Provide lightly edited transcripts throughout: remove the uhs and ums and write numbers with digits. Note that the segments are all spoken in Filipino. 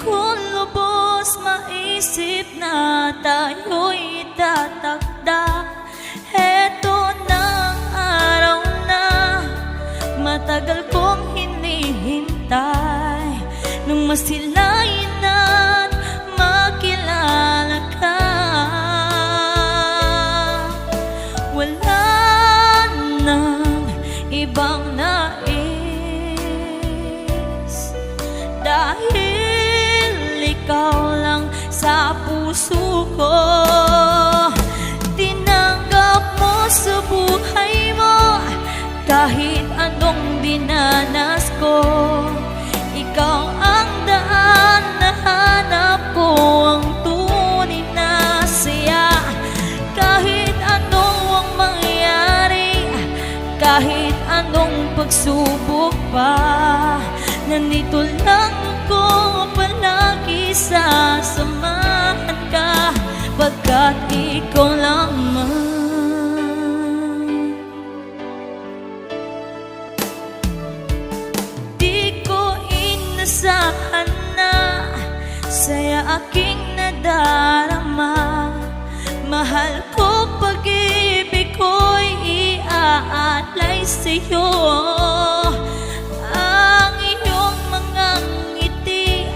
ko lubos maisip na tayo'y tatakda. Heto ng araw na matagal kong hinihintay, nung masilayan at makilala ka. Wala nang ibang nais, dahil ikaw lang sa puso ko. Tinanggap mo sa buhay mo kahit anong dinanas ko. Ikaw ang daan na hanap ko, ang tunay na saya. Kahit ano ang mangyari, kahit anong pagsubok pa, nandito lang ako palagi, sasamahan ka, pagkat ikaw lamang. Di ko inasahan na saya aking nadarama. Mahal ko, pag-ibig ko'y iaalay sa'yo. Ang iyong mga ngiti,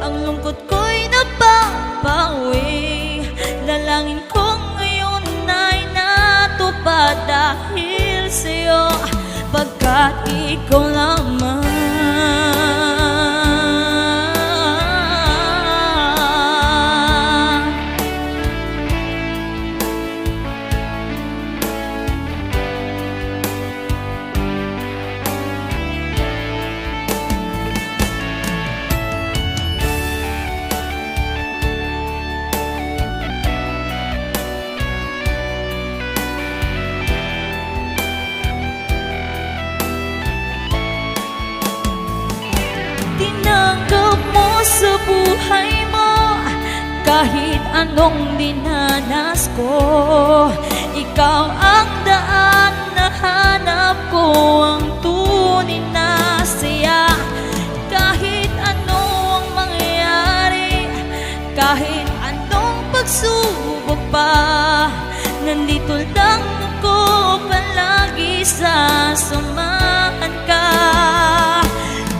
ang lungkot ko'y napapawi. Lalangin ko ngayon ay natupad dahil sa'yo, pagkat ikaw lamang. Tinanggap mo sa buhay mo kahit anong dinanas ko. Ikaw ang daan na hanap ko, ang tunay na saya. Kahit ano ang mangyari, kahit anong pagsubok pa, nandito lang ako palagi, sasamahan ka.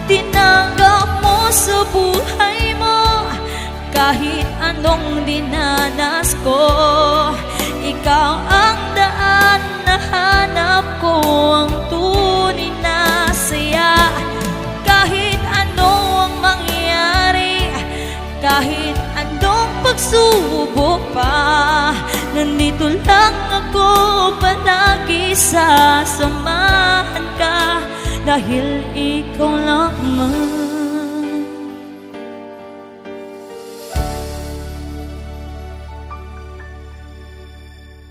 Tinanggap mo sa buhay mo kahit anong dinanas ko. Ikaw ang daan na hanap ko, ang tunay na saya. Kahit ano ang mangyari, kahit anong pagsubok pa, nandito lang ako palagi, sasamahan ka, dahil ikaw lamang.